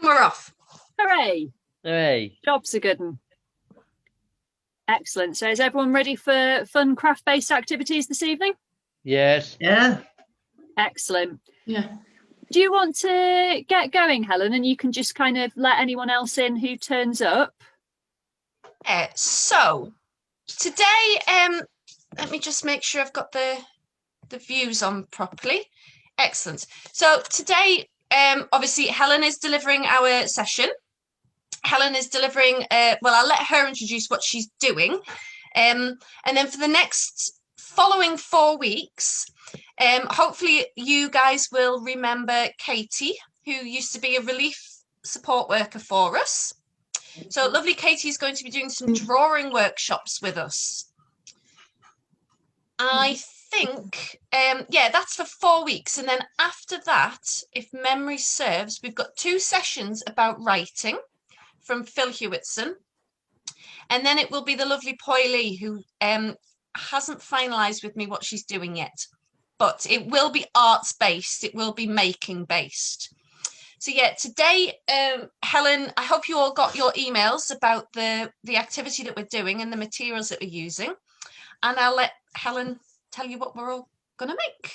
And we're off. Hooray! Hooray! Job's a good one. Excellent. So is everyone ready for fun craft-based activities this evening? Yes. Yeah. Excellent. Yeah. Do you want to get going, Helen, and you can just kind of let anyone else in who turns up? So today, let me just make sure I've got the views on properly. Excellent. So today, obviously, Helen is delivering our session. Helen is delivering, well, I'll let her introduce what she's doing. And then for the next following 4 weeks, hopefully you guys will remember Katie, who used to be a relief support worker for us. So lovely Katie is going to be doing some drawing workshops with us. I think, yeah, that's for 4 weeks. And then after that, if memory serves, we've got 2 sessions about writing from Phil Hewitson. And then it will be the lovely Poily, who hasn't finalised with me what she's doing yet. But it will be arts-based. It will be making-based. So yeah, today, Helen, I hope you all got your emails about the activity that we're doing and the materials that we're using. And I'll let Helen tell you what we're all going to make.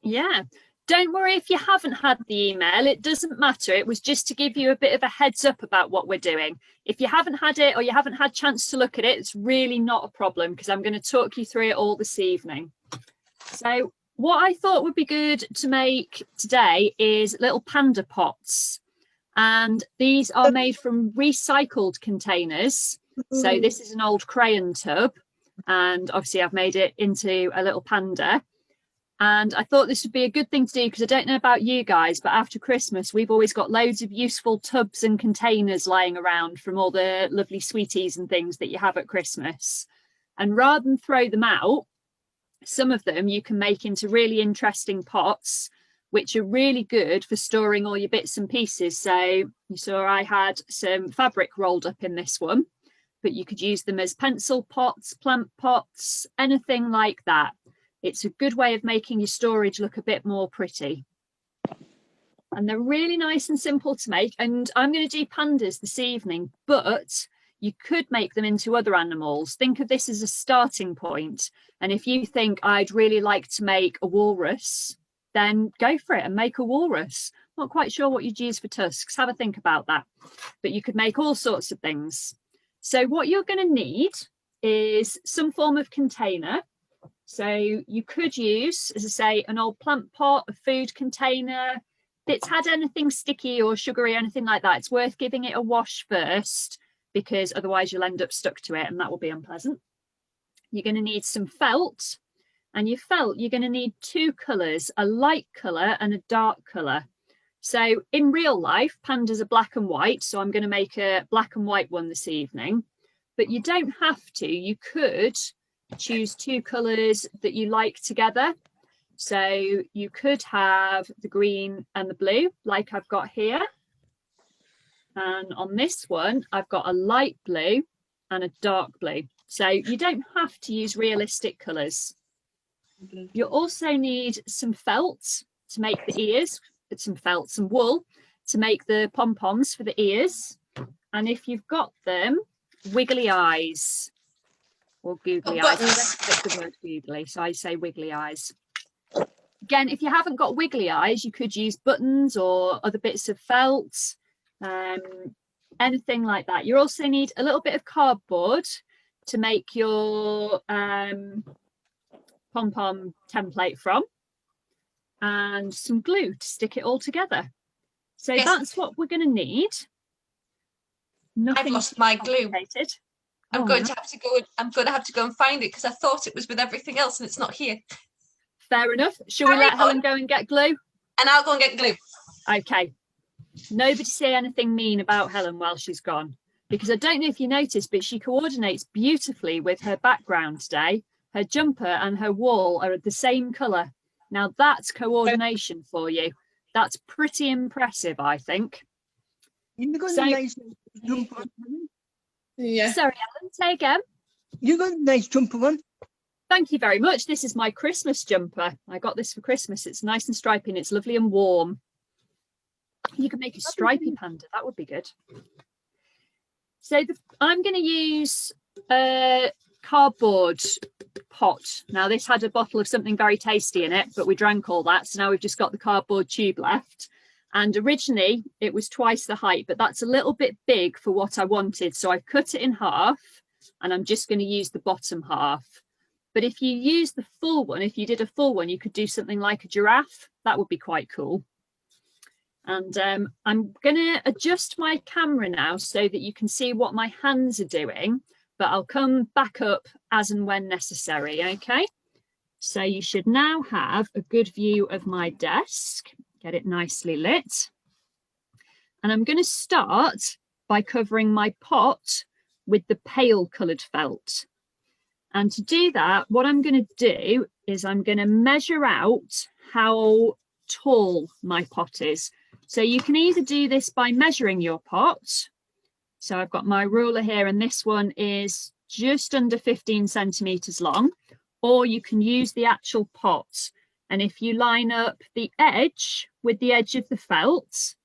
Yeah. Don't worry if you haven't had the email. It doesn't matter. It was just to give you a bit of a heads up about what we're doing. If you haven't had it or you haven't had a chance to look at it, it's really not a problem because I'm going to talk you through it all this evening. So what I thought would be good to make today is little panda pots. And these are made from recycled containers. So this is an old crayon tub. And obviously I've made it into a little panda. And I thought this would be a good thing to do because I don't know about you guys, but after Christmas, we've always got loads of useful tubs and containers lying around from all the lovely sweeties and things that you have at Christmas. And rather than throw them out, some of them you can make into really interesting pots, which are really good for storing all your bits and pieces. So you saw I had some fabric rolled up in this one, but you could use them as pencil pots, plant pots, anything like that. It's a good way of making your storage look a bit more pretty. And they're really nice and simple to make. And I'm going to do pandas this evening, but you could make them into other animals. Think of this as a starting point. And if you think I'd really like to make a walrus, then go for it and make a walrus. Not quite sure what you'd use for tusks. Have a think about that. But you could make all sorts of things. So what you're going to need is some form of container. So you could use, as I say, an old plant pot, a food container. If it's had anything sticky or sugary, anything like that, it's worth giving it a wash first because otherwise you'll end up stuck to it and that will be unpleasant. You're going to need some felt, and your felt, you're going to need 2 colours, a light colour and a dark colour. So in real life, pandas are black and white, so I'm going to make a black and white one this evening. But you don't have to. You could choose 2 colours that you like together. So you could have the green and the blue, like I've got here. And on this one, I've got a light blue and a dark blue. So you don't have to use realistic colours. You also need some felt to make the ears, some felt, some wool to make the pom-poms for the ears. And if you've got them, wiggly eyes or googly eyes. That's the word googly, so I say wiggly eyes. Again, if you haven't got wiggly eyes, you could use buttons or other bits of felt, anything like that. You also need a little bit of cardboard to make your pom-pom template from, and some glue to stick it all together. So yes, that's what we're going to need. Nothing I've lost my glue. I'm going to have to go and find it because I thought it was with everything else and it's not here. Fair enough. Shall we let Helen go and get glue? And I'll go and get glue. Okay. Nobody say anything mean about Helen while she's gone, because I don't know if you noticed, but she coordinates beautifully with her background today. Her jumper and her wall are the same colour. Now that's coordination for you. That's pretty impressive, I think. So, yeah. Sorry, Helen, say again. You got a nice jumper on. Thank you very much. This is my Christmas jumper. I got this for Christmas. It's nice and stripy and it's lovely and warm. You could make a stripy panda, that would be good. So I'm going to use a cardboard pot. Now this had a bottle of something very tasty in it, but we drank all that, so now we've just got the cardboard tube left. And originally it was twice the height, but that's a little bit big for what I wanted, so I've cut it in half and I'm just going to use the bottom half. But if you use the full one, if you did a full one, you could do something like a giraffe. That would be quite cool. And I'm going to adjust my camera now so that you can see what my hands are doing, but I'll come back up as and when necessary, okay? So you should now have a good view of my desk, get it nicely lit. And I'm going to start by covering my pot with the pale coloured felt. And to do that, what I'm going to do is I'm going to measure out how tall my pot is. So you can either do this by measuring your pot. So I've got my ruler here, and this one is just under 15 centimetres long, or you can use the actual pot. And if you line up the edge with the edge of the felt,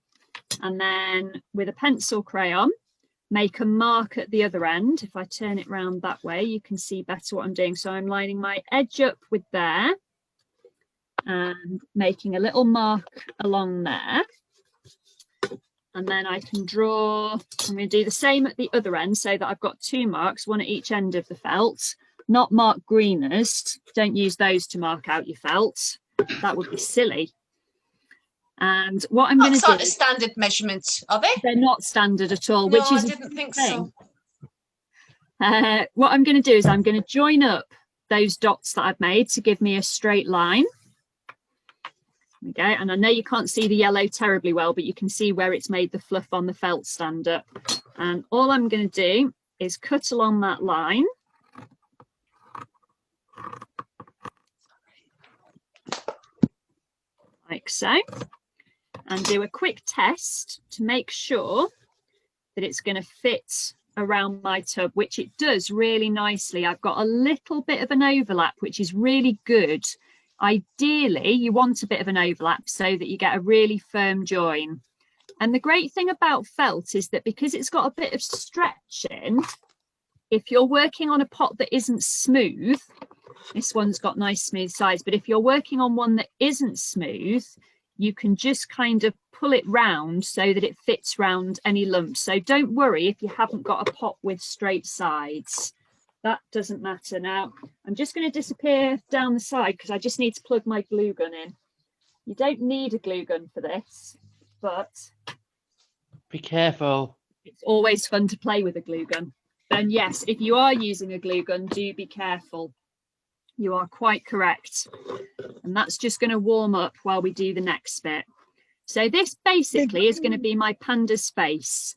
and then with a pencil crayon, make a mark at the other end. If I turn it round that way, you can see better what I'm doing. So I'm lining my edge up with there and making a little mark along there. And then I can draw, I'm going to do the same at the other end so that I've got two marks, one at each end of the felt, not mark greeners. Don't use those to mark out your felt. That would be silly. And what I'm going to do... That's not a standard measurement, are they? They're not standard at all, No, which is I didn't think thing. so. What I'm going to do is I'm going to join up those dots that I've made to give me a straight line. Okay, and I know you can't see the yellow terribly well, but you can see where it's made the fluff on the felt stand up. And all I'm going to do is cut along that line. Like so. And do a quick test to make sure that it's going to fit around my tub, which it does really nicely. I've got a little bit of an overlap, which is really good. Ideally, you want a bit of an overlap so that you get a really firm join. And the great thing about felt is that because it's got a bit of stretching, if you're working on a pot that isn't smooth, this one's got nice smooth sides, but if you're working on one that isn't smooth, you can just kind of pull it round so that it fits round any lumps. So don't worry if you haven't got a pot with straight sides. That doesn't matter. Now, I'm just going to disappear down the side because I just need to plug my glue gun in. You don't need a glue gun for this, but... Be careful. It's always fun to play with a glue gun. And yes, if you are using a glue gun, do be careful. You are quite correct. And that's just going to warm up while we do the next bit. So this basically is going to be my panda's face.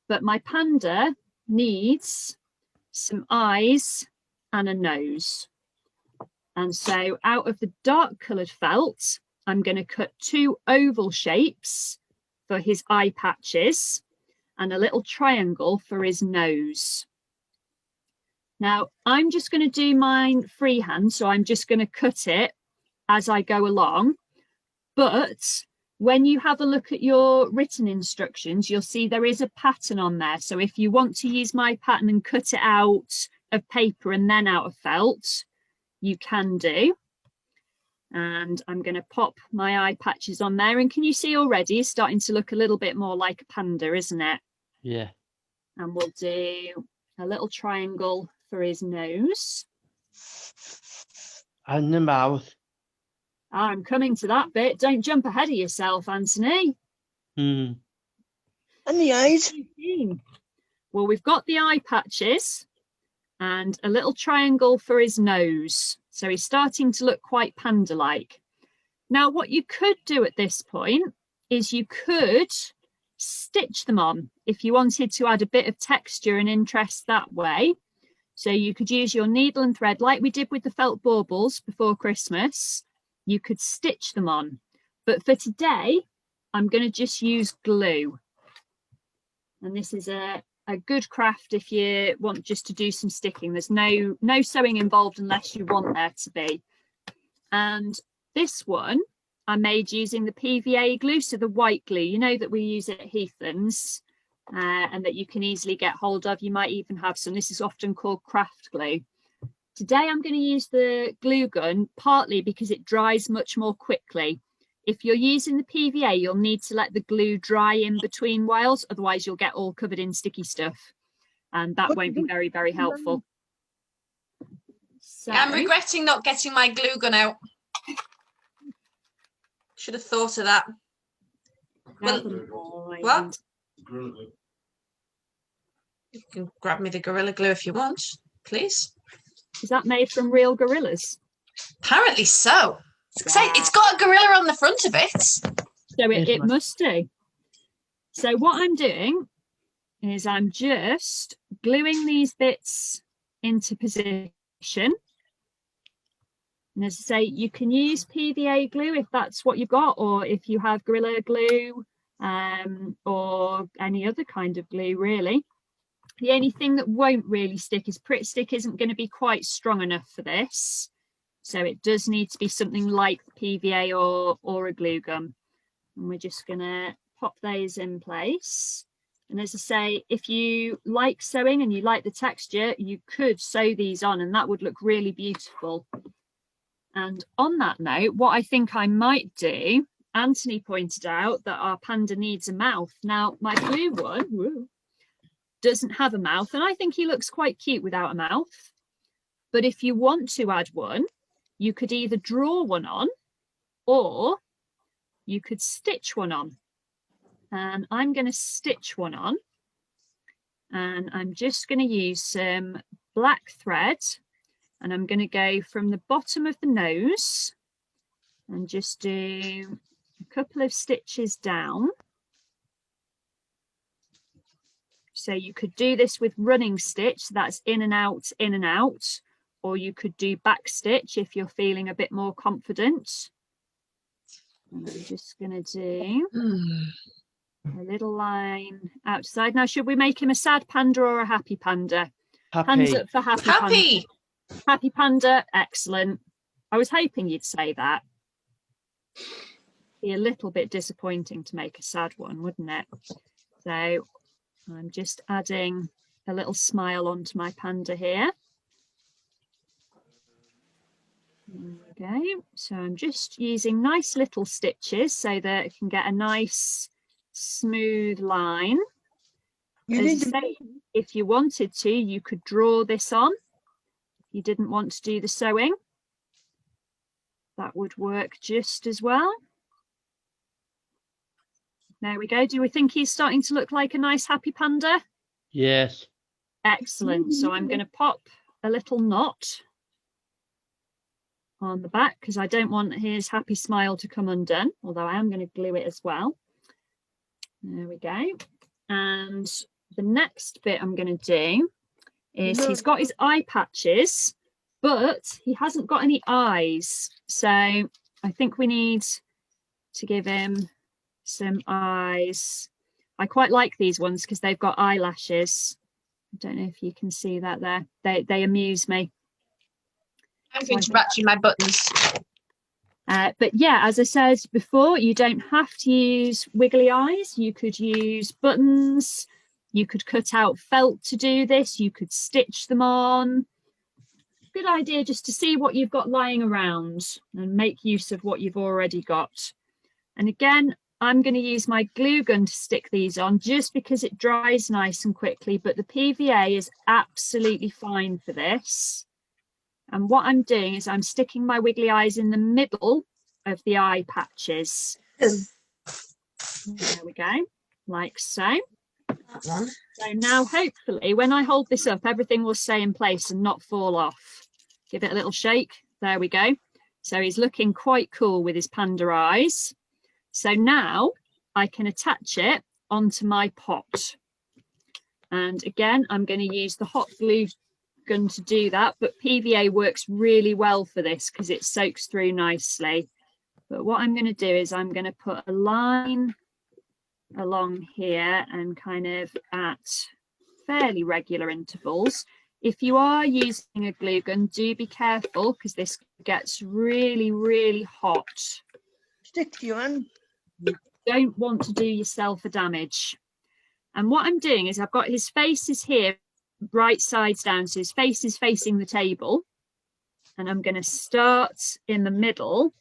But my panda needs some eyes and a nose. And so out of the dark coloured felt, I'm going to cut two oval shapes for his eye patches and a little triangle for his nose. Now, I'm just going to do mine freehand, so I'm just going to cut it as I go along. But when you have a look at your written instructions, you'll see there is a pattern on there. So if you want to use my pattern and cut it out of paper and then out of felt, you can do. And I'm going to pop my eye patches on there. And can you see already it's starting to look a little bit more like a panda, isn't it? Yeah. And we'll do a little triangle for his nose. And the mouth. I'm coming to that bit. Don't jump ahead of yourself, Anthony. And the eyes. Well, we've got the eye patches and a little triangle for his nose. So he's starting to look quite panda-like. Now, what you could do at this point is you could stitch them on if you wanted to add a bit of texture and interest that way. So you could use your needle and thread like we did with the felt baubles before Christmas. You could stitch them on. But for today, I'm going to just use glue. And this is a good craft if you want just to do some sticking. There's no sewing involved unless you want there to be. And this one are made using the PVA glue, so the white glue, you know, that we use at Heathlands, and that you can easily get hold of. You might even have some. This is often called craft glue. Today I'm going to use the glue gun partly because it dries much more quickly. If you're using the PVA, you'll need to let the glue dry in between whiles, otherwise you'll get all covered in sticky stuff, and that won't be very, very helpful. So, I'm regretting not getting my glue gun out. Should have thought of that. Well, what? You can grab me the Gorilla Glue if you want, please. Is that made from real gorillas? Apparently so. It's got a gorilla on the front of it. So it must do. So what I'm doing is I'm just gluing these bits into position. And as I say, you can use PVA glue if that's what you've got, or if you have Gorilla Glue, or any other kind of glue, really. The only thing that won't really stick is Pritt Stick isn't going to be quite strong enough for this. So it does need to be something like PVA or a glue gun. And we're just going to pop those in place. And as I say, if you like sewing and you like the texture, you could sew these on and that would look really beautiful. And on that note, what I think I might do, Anthony pointed out that our panda needs a mouth. Now, my blue one doesn't have a mouth, and I think he looks quite cute without a mouth. But if you want to add one, you could either draw one on or you could stitch one on. And I'm going to stitch one on. And I'm just going to use some black thread. And I'm going to go from the bottom of the nose and just do a couple of stitches down. So you could do this with running stitch, so that's in and out, or you could do back stitch if you're feeling a bit more confident. And I'm just going to do a little line outside. Now, should we make him a sad panda or a happy panda? Happy. Hands up for happy. Happy. Panda. Happy panda, excellent. I was hoping you'd say that. Be a little bit disappointing to make a sad one, wouldn't it? So I'm just adding a little smile onto my panda here. There we go. So I'm just using nice little stitches so that it can get a nice smooth line. As I say, if you wanted to, you could draw this on. You didn't want to do the sewing, that would work just as well. There we go. Do we think he's starting to look like a nice happy panda? Yes. Excellent. So I'm going to pop a little knot on the back because I don't want his happy smile to come undone, although I am going to glue it as well. There we go. And the next bit I'm going to do is he's got his eye patches, but he hasn't got any eyes. So I think we need to give him some eyes. I quite like these ones because they've got eyelashes. I don't know if you can see that there. They amuse me. I'm going to ratchet my buttons. But yeah, as I said before, you don't have to use wiggly eyes. You could use buttons. You could cut out felt to do this. You could stitch them on. Good idea just to see what you've got lying around and make use of what you've already got. And again, I'm going to use my glue gun to stick these on just because it dries nice and quickly, but the PVA is absolutely fine for this. And what I'm doing is I'm sticking my wiggly eyes in the middle of the eye patches. There we go, like so. So now hopefully when I hold this up, everything will stay in place and not fall off. Give it a little shake. There we go. So he's looking quite cool with his panda eyes. So now I can attach it onto my pot. And again, I'm going to use the hot glue gun to do that, but PVA works really well for this because it soaks through nicely. But what I'm going to do is I'm going to put a line along here and kind of at fairly regular intervals. If you are using a glue gun, do be careful because this gets really, really hot. stick to your hand. Don't want to do yourself a damage. And what I'm doing is I've got his face is here, right sides down, so his face is facing the table. And I'm going to start in the middle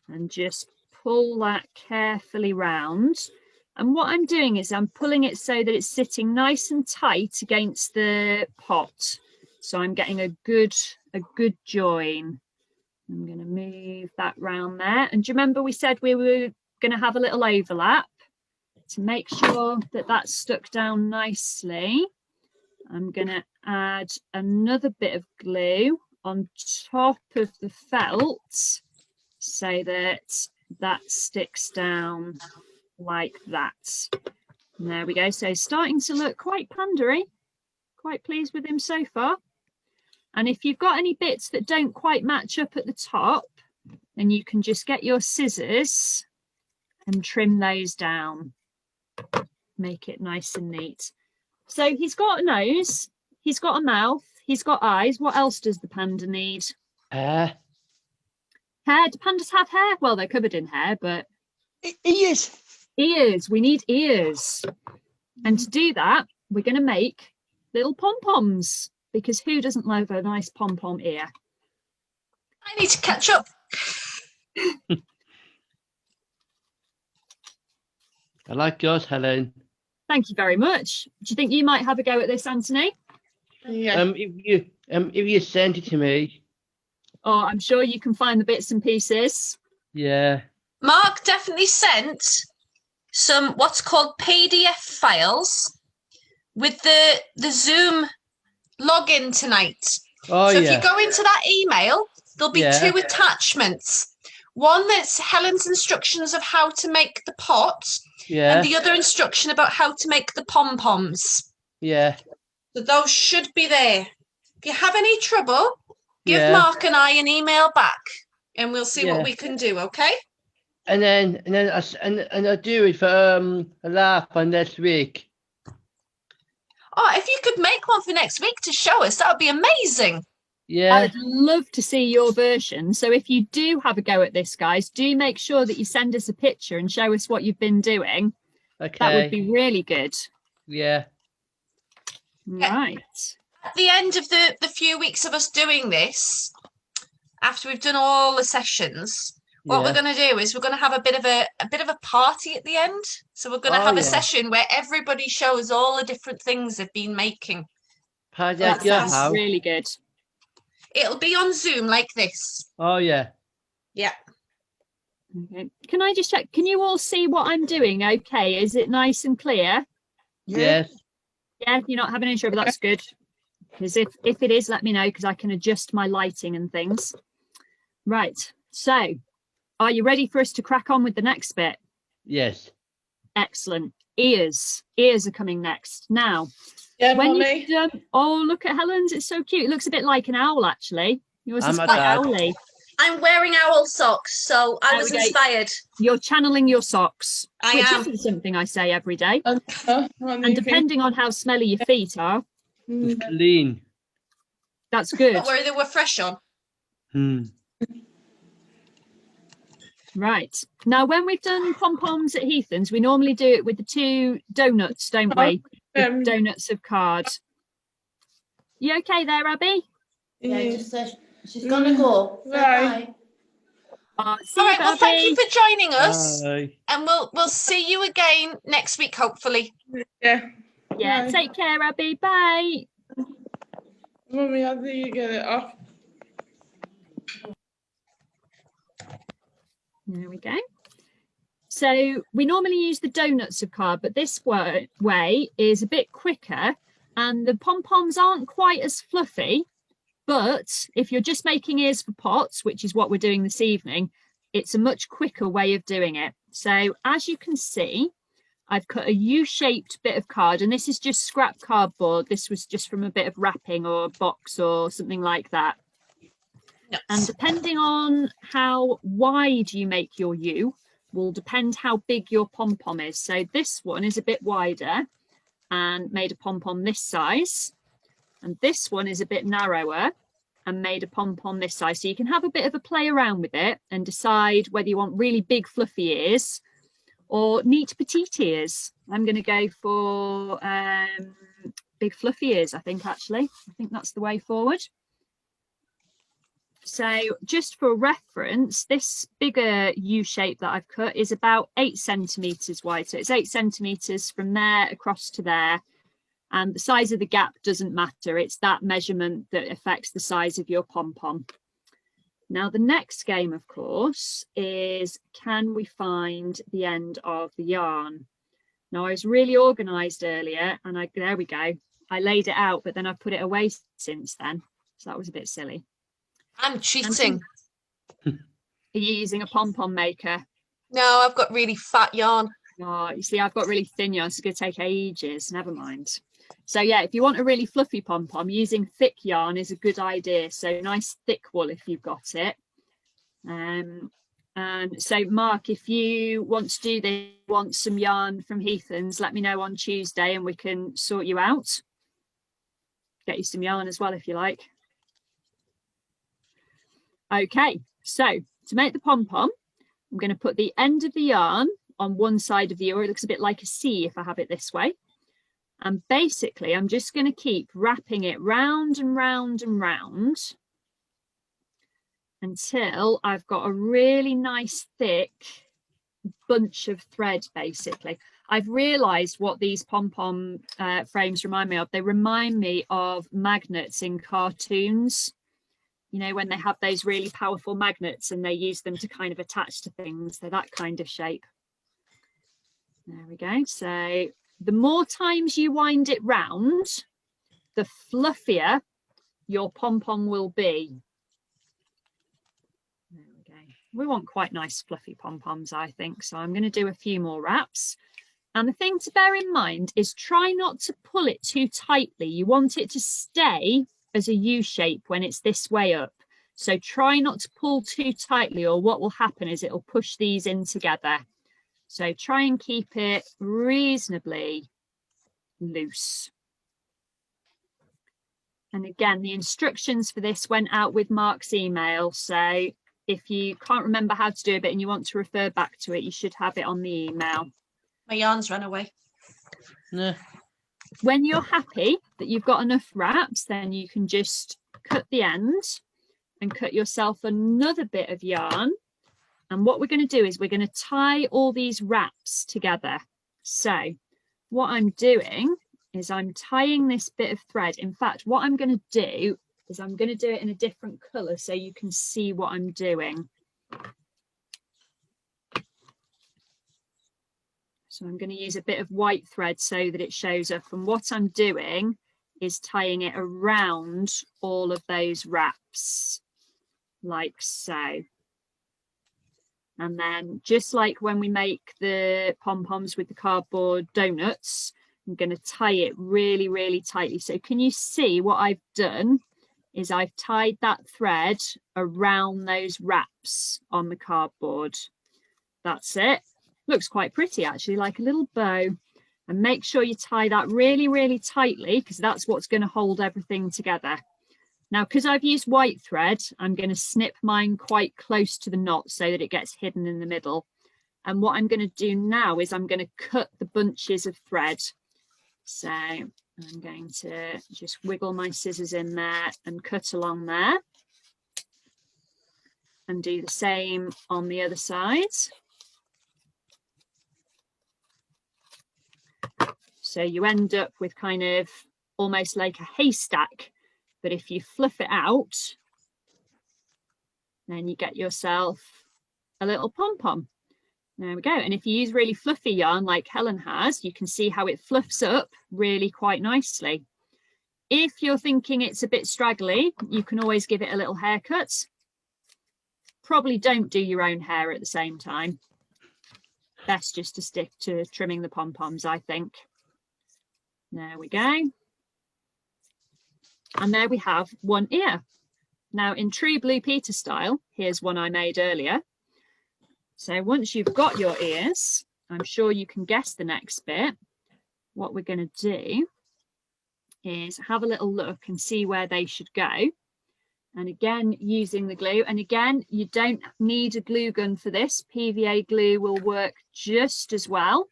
and just pull that carefully round. And what I'm doing is I'm pulling it so that it's sitting nice and tight against the pot. So I'm getting a good join. I'm going to move that round there. And do you remember we said we were going to have a little overlap to make sure that that's stuck down nicely? I'm going to add another bit of glue on top of the felt so that that sticks down like that. And there we go. So starting to look quite pandery. Quite pleased with him so far. And if you've got any bits that don't quite match up at the top, then you can just get your scissors and trim those down. Make it nice and neat. So he's got a nose, he's got a mouth, he's got eyes. What else does the panda need? Hair. Hair? Do pandas have hair? Well, they're covered in hair, but... Ears. Ears. We need ears. And to do that, we're going to make little pom-poms, because who doesn't love a nice pom-pom ear? I need to catch up. I like yours, Helen. Thank you very much. Do you think you might have a go at this, Anthony? Yeah. If you send it to me. Oh, I'm sure you can find the bits and pieces. Yeah. Mark definitely sent some what's called PDF files with the Zoom login tonight. Oh, so yeah. if you go into that email, there'll be two attachments. One that's Helen's instructions of how to make the pot, and the other instruction about how to make the pom-poms. Yeah. So those should be there. If you have any trouble, give Mark and I an email back, and we'll see what we can do. Okay? And then I do it for a laugh on next week. Oh, if you could make one for next week to show us, that would be amazing. Yeah. I'd love to see your version. So if you do have a go at this, guys, do make sure that you send us a picture and show us what you've been doing. Okay. That would be really good. Yeah. Right. At the end of the few weeks of us doing this, after we've done all the sessions, what we're going to do is we're going to have a bit of a party at the end. So we're going to have a session where everybody shows all the different things they've been making. That sounds really good. It'll be on Zoom like this. Oh, yeah. Yeah. Okay. Can I just check? Can you all see what I'm doing? Okay. Is it nice and clear? Yes. Yeah, you're not having any trouble. That's good. Because if it is, let me know, because I can adjust my lighting and things. Right. So, are you ready for us to crack on with the next bit? Yes. Excellent. Ears. Ears are coming next. Now, when you've done, oh, look at Helen's. It's so cute. It looks a bit like an owl, actually. Yours is quite owly. I'm wearing owl socks, so I was inspired. You're channeling your socks, which am. isn't something I say every day. And depending on how smelly your feet are, it's clean. That's good. Don't worry, they were fresh on. Right. Now, when we've done pom-poms at Heathlands, we normally do it with the two donuts, don't we? The donuts of card. You okay there, Abby? Yeah, just she's gonna go. Right. All right. Well, thank you for joining us, Bye. and we'll see you again next week, hopefully. Yeah. Yeah. Bye. Take care, Abby. Bye. Mummy, how do you get it off? There we go. So we normally use the donuts of card, but this way is a bit quicker, and the pom-poms aren't quite as fluffy. But if you're just making ears for pots, which is what we're doing this evening, it's a much quicker way of doing it. So as you can see, I've cut a U-shaped bit of card, and this is just scrap cardboard. This was just from a bit of wrapping or a box or something like that. Yes. And depending on how wide you make your U will depend how big your pom-pom is. So this one is a bit wider and made a pom-pom this size. And this one is a bit narrower and made a pom-pom this size. So you can have a bit of a play around with it and decide whether you want really big fluffy ears or neat petite ears. I'm going to go for big fluffy ears, I think, actually. I think that's the way forward. So just for reference, this bigger U shape that I've cut is about 8 centimetres wide. So it's 8 centimetres from there across to there. And the size of the gap doesn't matter. It's that measurement that affects the size of your pom-pom. Now, the next game, of course, is can we find the end of the yarn? Now, I was really organised earlier and there we go. I laid it out, but then I put it away since then. So that was a bit silly. I'm cheating. Are you using a pom-pom maker? No, I've got really fat yarn. Oh, you see, I've got really thin yarn, so it's going to take ages. Never mind. So yeah, if you want a really fluffy pom-pom, using thick yarn is a good idea. So nice thick wool if you've got it. And so Mark, if you want to do this, want some yarn from Heathlands, let me know on Tuesday and we can sort you out. Get you some yarn as well if you like. Okay, so to make the pom-pom, I'm going to put the end of the yarn on one side of the ear. It looks a bit like a C if I have it this way. And basically, I'm just going to keep wrapping it round and round and round until I've got a really nice thick bunch of thread, basically. I've realised what these pom-pom frames remind me of. They remind me of magnets in cartoons. You know, when they have those really powerful magnets and they use them to kind of attach to things. They're that kind of shape. There we go. So the more times you wind it round, the fluffier your pom-pom will be. There we go. We want quite nice fluffy pom-poms, I think. So I'm going to do a few more wraps. And the thing to bear in mind is try not to pull it too tightly. You want it to stay as a U shape when it's this way up. So try not to pull too tightly, or what will happen is it'll push these in together. So try and keep it reasonably loose. And again, the instructions for this went out with Mark's email. So if you can't remember how to do a bit and you want to refer back to it, you should have it on the email. My yarn's run away. Nah. When you're happy that you've got enough wraps, then you can just cut the end and cut yourself another bit of yarn. And what we're going to do is we're going to tie all these wraps together. So what I'm doing is I'm tying this bit of thread. In fact, what I'm going to do is I'm going to do it in a different colour so you can see what I'm doing. So I'm going to use a bit of white thread so that it shows up. And what I'm doing is tying it around all of those wraps, like so. And then just like when we make the pom-poms with the cardboard donuts, I'm going to tie it really, really tightly. So can you see what I've done is I've tied that thread around those wraps on the cardboard. That's it. Looks quite pretty, actually, like a little bow. And make sure you tie that really, really tightly because that's what's going to hold everything together. Now, because I've used white thread, I'm going to snip mine quite close to the knot so that it gets hidden in the middle. And what I'm going to do now is I'm going to cut the bunches of thread. So I'm going to just wiggle my scissors in there and cut along there. And do the same on the other side. So you end up with kind of almost like a haystack, but if you fluff it out, then you get yourself a little pom-pom. There we go. And if you use really fluffy yarn like Helen has, you can see how it fluffs up really quite nicely. If you're thinking it's a bit straggly, you can always give it a little haircut. Probably don't do your own hair at the same time. Best just to stick to trimming the pom-poms, I think. There we go. And there we have one ear. Now, in true Blue Peter style, here's one I made earlier. So once you've got your ears, I'm sure you can guess the next bit. What we're going to do is have a little look and see where they should go. And again, using the glue. And again, you don't need a glue gun for this. PVA glue will work just as well.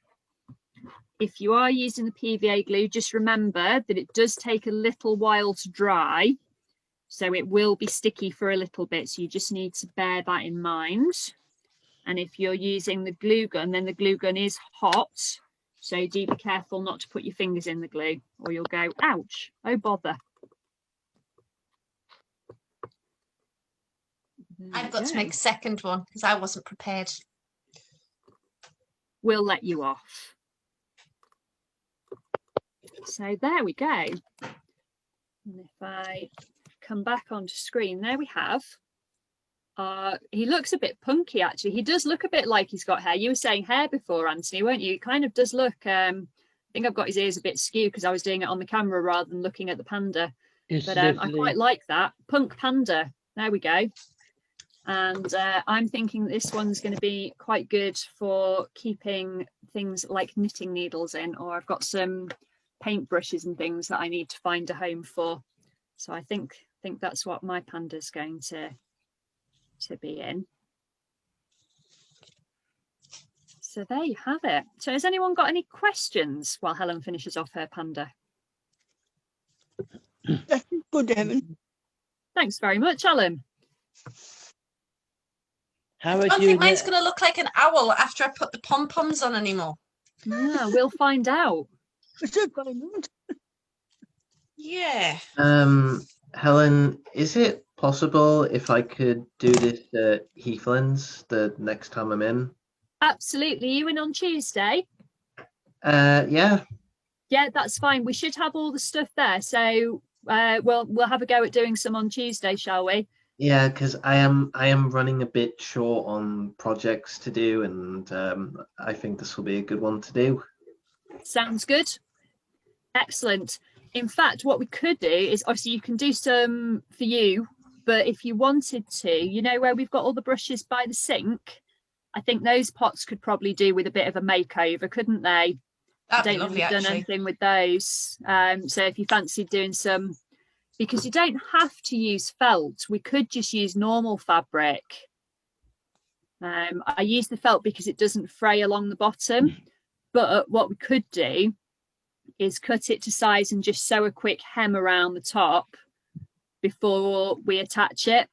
If you are using the PVA glue, just remember that it does take a little while to dry. So it will be sticky for a little bit. So you just need to bear that in mind. And if you're using the glue gun, then the glue gun is hot. So do be careful not to put your fingers in the glue or you'll go, ouch, oh bother. I've got to make a second one because I wasn't prepared. We'll let you off. So there we go. And if I come back onto screen, there we have. He looks a bit punky, actually. He does look a bit like he's got hair. You were saying hair before, Anthony, weren't you? It kind of does look, I think I've got his ears a bit skewed because I was doing it on the camera rather than looking at the panda. It's But I lovely. quite like that. Punk panda. There we go. And I'm thinking this one's going to be quite good for keeping things like knitting needles in, or I've got some paintbrushes and things that I need to find a home for. So I think that's what my panda's going to be in. So there you have it. So has anyone got any questions while Helen finishes off her panda? That's good, Helen. Thanks very much, Alan. How I would don't you? think mine's going to look like an owl after I put the pom-poms on anymore. Yeah, we'll find out. It's a diamond. Yeah. Helen, is it possible if I could do this at Heathlands the next time I'm in? Absolutely. You in on Tuesday? Yeah. Yeah, that's fine. We should have all the stuff there. So we'll have a go at doing some on Tuesday, shall we? Yeah, because I am running a bit short on projects to do, and I think this will be a good one to do. Sounds good. Excellent. In fact, what we could do is obviously you can do some for you, but if you wanted to, you know where we've got all the brushes by the sink, I think those pots could probably do with a bit of a makeover, couldn't they? That'd I be don't think lovely, we've done actually. anything with those. So if you fancied doing some, because you don't have to use felt, we could just use normal fabric. I use the felt because it doesn't fray along the bottom, but what we could do is cut it to size and just sew a quick hem around the top before we attach it.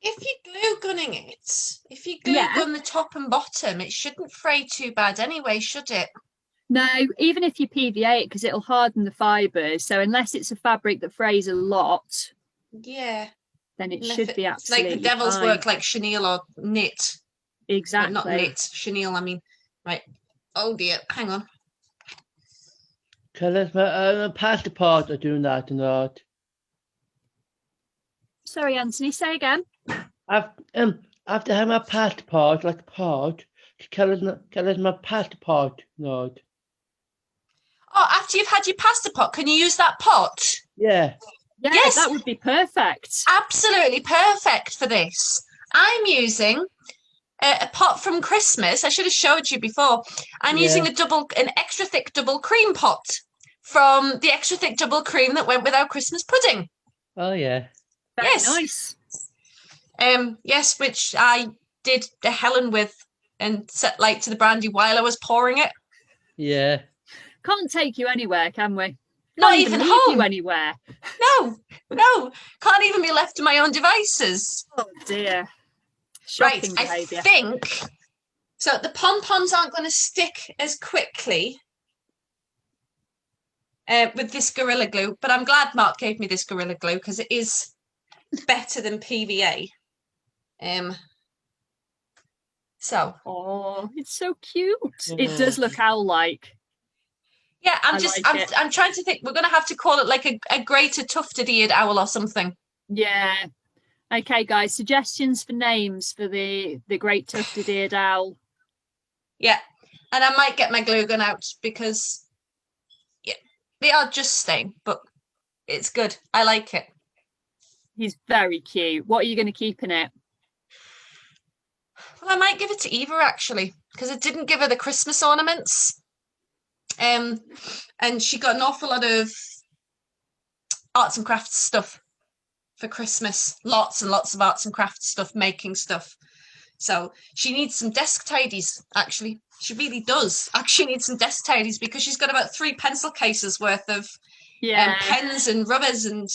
If you're glue gunning it, if you glue gun the top and bottom, it shouldn't fray too bad anyway, should it? No, even if you PVA it, because it'll harden the fibres. So unless it's a fabric that frays a lot, yeah, then it should be absolutely like the devil's fine. work, like chenille or knit. Exactly. Not knit, chenille. I mean, right. Oh dear, hang on. Colours my pasta pot are doing that or not. Sorry, Anthony, say again. After having my pasta pot, like a pot, colours my pasta pot not. Oh, after you've had your pasta pot, can you use that pot? Yeah. Yeah, Yes. that would be perfect. Absolutely perfect for this. I'm using a pot from Christmas. I should have showed you before. I'm using an extra thick double cream pot from the extra thick double cream that went with our Christmas pudding. Oh yeah. Very Yes. nice. Yes, which I did a Helen with and set light to the brandy while I was pouring it. Yeah. Can't take you anywhere, can we? Not Can't even leave home. you anywhere. No, can't even be left to my own devices. Oh dear. Shocking Right, behaviour. I think so. The pom-poms aren't going to stick as quickly with this Gorilla Glue, but I'm glad Mark gave me this Gorilla Glue because it is better than PVA. So. Oh, it's so cute. It does look owl-like. Yeah, I'm trying to think. We're going to have to call it like a greater tufted-eared owl or something. Yeah. Okay, guys. Suggestions for names for the great tufted-eared owl. Yeah, and I might get my glue gun out because they are just staying, but it's good. I like it. He's very cute. What are you going to keep in it? Well, I might give it to Eva actually because I didn't give her the Christmas ornaments. And she got an awful lot of arts and crafts stuff for Christmas. Lots and lots of arts and crafts stuff, making stuff. So she needs some desk tidies, actually. She really does actually need some desk tidies because she's got about 3 pencil cases worth of pens and rubbers and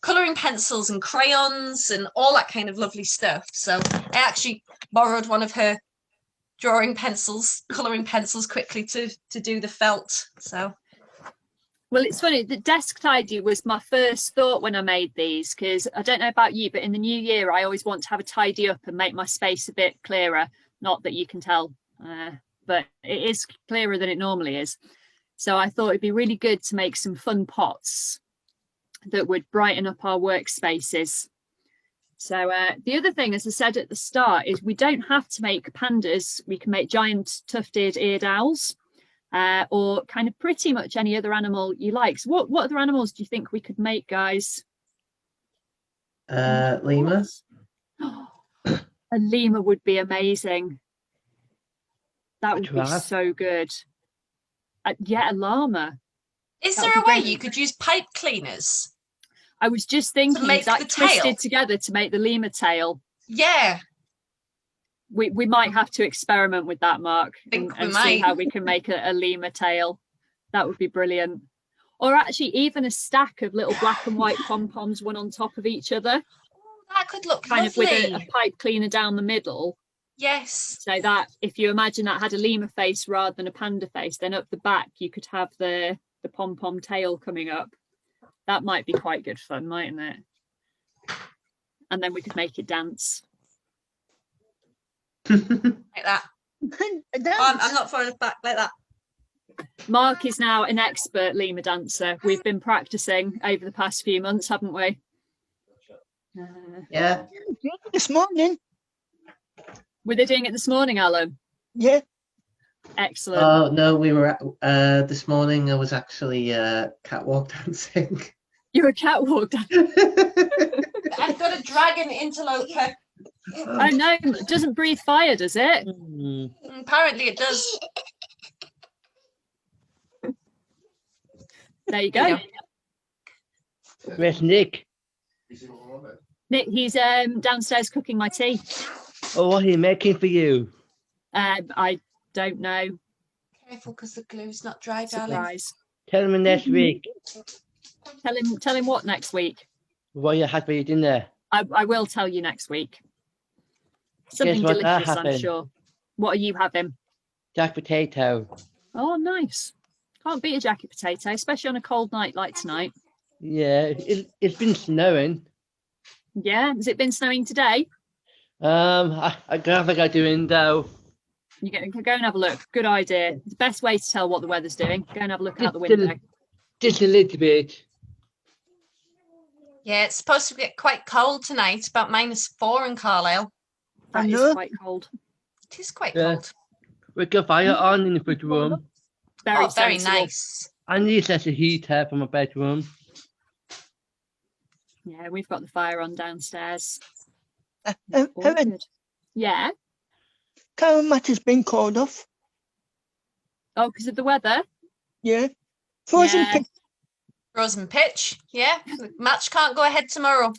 colouring pencils and crayons and all that kind of lovely stuff. So I actually borrowed one of her drawing pencils, colouring pencils quickly to do the felt. So. Well, it's funny, the desk tidy was my first thought when I made these, because I don't know about you, but in the new year, I always want to have a tidy up and make my space a bit clearer. Not that you can tell, but it is clearer than it normally is. So I thought it'd be really good to make some fun pots that would brighten up our workspaces. So the other thing, as I said at the start, is we don't have to make pandas. We can make giant tufted eared owls. Or kind of pretty much any other animal you like. So what other animals do you think we could make, guys? Lemurs. A lemur would be amazing. That would be so good. Yeah, a llama. Is there a way you could use pipe cleaners? I was just thinking, to make that the twisted tail together to make the lemur tail. Yeah. We might have to experiment with that, Mark, and see how we can make a lemur tail. That would be brilliant. Or actually even a stack of little black and white pom-poms, one on top of each other. That could look kind lovely. of with a pipe cleaner down the middle. Yes. So that if you imagine that had a lemur face rather than a panda face, then up the back you could have the pom-pom tail coming up. That might be quite good fun, mightn't it? And then we could make it dance. Like that. I'm not far enough back, like that. Mark is now an expert lemur dancer. We've been practicing over the past few months, haven't we? Yeah. This morning. Were they doing it this morning, Alan? Yeah. Excellent. Oh no, we were this morning. I was actually catwalk dancing. You were catwalk dancing. I've got a dragon interloper. Oh no, it doesn't breathe fire, does it? Apparently it does. There you go. Where's Nick? Nick, he's downstairs cooking my tea. Oh, what are you making for you? I don't know. Careful, because the glue's not dry, darling. Surprise. Tell me next week. Tell him what next week. What you had for your dinner? I will tell you next week. Something what I delicious, I'm having? sure. What are you having? Jack potato. Oh, nice. Can't beat a jacket potato, especially on a cold night like tonight. Yeah, it's been snowing. Yeah, has it been snowing today? I don't think I'm doing though. You go and have a look. Good idea. It's the best way to tell what the weather's doing. Go and have a look out the window. Just a little bit. Yeah, it's supposed to get quite cold tonight, about -4 in Carlisle. That is quite cold. It is quite cold. We got fire on in the bedroom. Very nice. I need such a heater for my bedroom. Yeah, we've got the fire on downstairs. Helen, Yeah. Karen Matt has been called off. Oh, because of the weather? Yeah. Frozen Yeah. pitch. Frozen pitch. Yeah, the match can't go ahead tomorrow.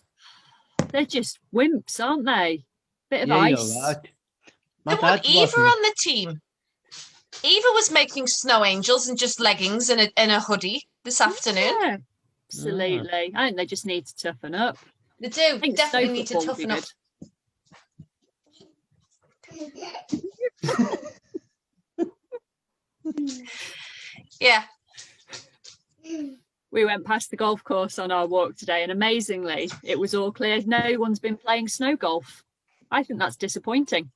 They're just wimps, aren't they? Bit of Yeah, ice. you're right. They want Eva on the team. Eva was making snow angels in just leggings and a hoodie this afternoon. Yeah, absolutely. I think they just need to toughen up. They do. I think Definitely snow need to football would be toughen up. Yeah. We went past the golf course on our walk today, and amazingly, it was all clear. No one's been playing snow golf. I think that's disappointing.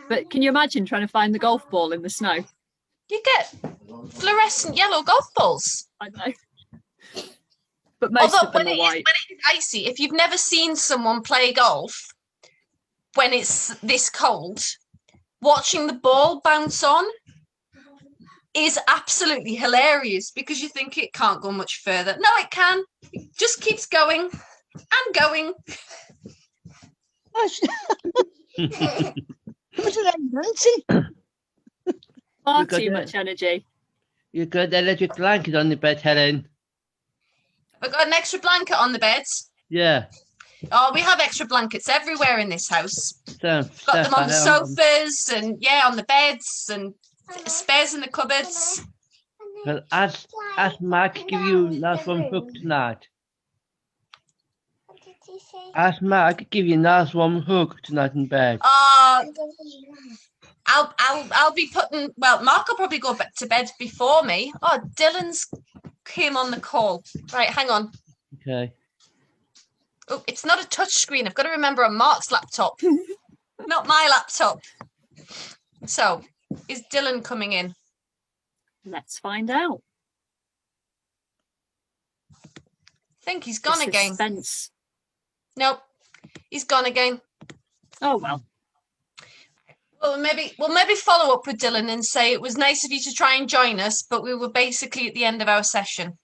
But can you imagine trying to find the golf ball in the snow? You get fluorescent yellow golf balls. I know. But most Although of them when are white. when it is icy, if you've never seen someone play golf when it's this cold, watching the ball bounce on is absolutely hilarious because you think it can't go much further. No, it can. It just keeps going and going. What's that dancing? Far got too it. much energy. You got the electric blanket on the bed, Helen. I've got an extra blanket on the bed. Yeah. Oh, we have extra blankets everywhere in this house. So, Got them on the Steph, sofas and yeah, on the beds and spares in the cupboards. well, ask Mark to give you nice warm hug tonight. Ask Mark to give you a nice warm hug tonight in bed. I'll be putting. Well, Mark will probably go back to bed before me. Oh, Dylan's came on the call. Right, hang on. Okay. Oh, it's not a touch screen. I've got to remember on Mark's laptop, not my laptop. So, is Dylan coming in? Let's find out. I think he's gone again. Suspense. Nope, he's gone again. Oh well. Well, we'll maybe follow up with Dylan and say it was nice of you to try and join us, but we were basically at the end of our session.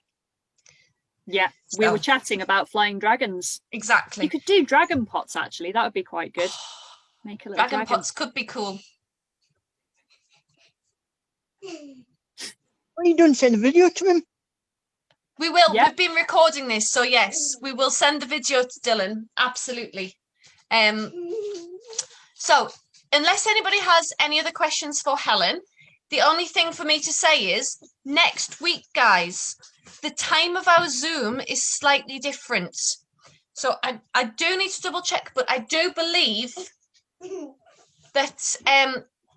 Yeah, we were chatting about flying dragons. Exactly. You could do dragon pots, actually. That would be quite good. Make a little Dragon pots could be cool. What are you doing? Send a video to him? We will. Yep. We've been recording this, so yes, we will send the video to Dylan. Absolutely. So, unless anybody has any other questions for Helen, the only thing for me to say is next week, guys, the time of our Zoom is slightly different. So I do need to double check, but I do believe that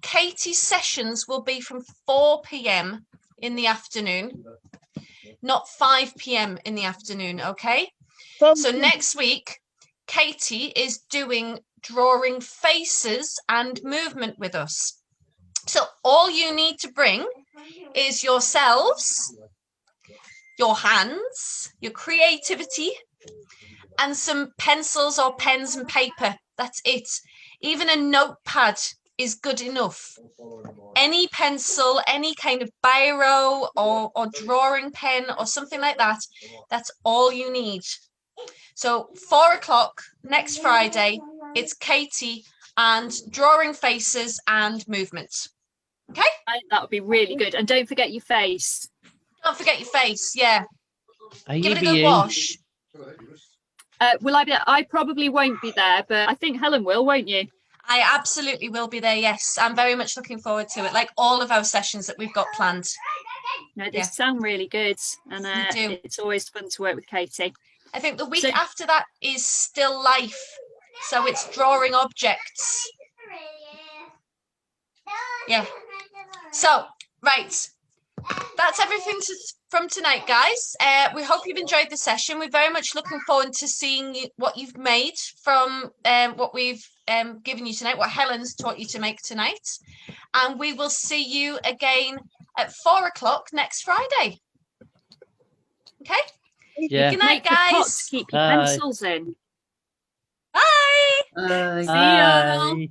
Katie's sessions will be from 4 p.m. in the afternoon, not 5 p.m. in the afternoon, okay? So next week, Katie is doing drawing faces and movement with us. So all you need to bring is yourselves, your hands, your creativity, and some pencils or pens and paper. That's it. Even a notepad is good enough. Any pencil, any kind of biro or drawing pen or something like that, that's all you need. So 4 o'clock next Friday, it's Katie and drawing faces and movement. Okay? That would be really good. And don't forget your face. Don't forget your face, yeah. Give it a good in? wash. Will I be? I probably won't be there, but I think Helen will, won't you? I absolutely will be there, yes. I'm very much looking forward to it, like all of our sessions that we've got planned. No, they sound really good. And it's always fun to work with Katie. I think the week after that is still life. So it's drawing objects. Yeah. So, right. That's everything from tonight, guys. We hope you've enjoyed the session. We're very much looking forward to seeing what you've made from what we've given you tonight, what Helen's taught you to make tonight. And we will see you again at 4 o'clock next Friday. Okay? Yeah. Good night, Make the guys. pots, keep your pencils in. Bye. Bye. See you. Bye.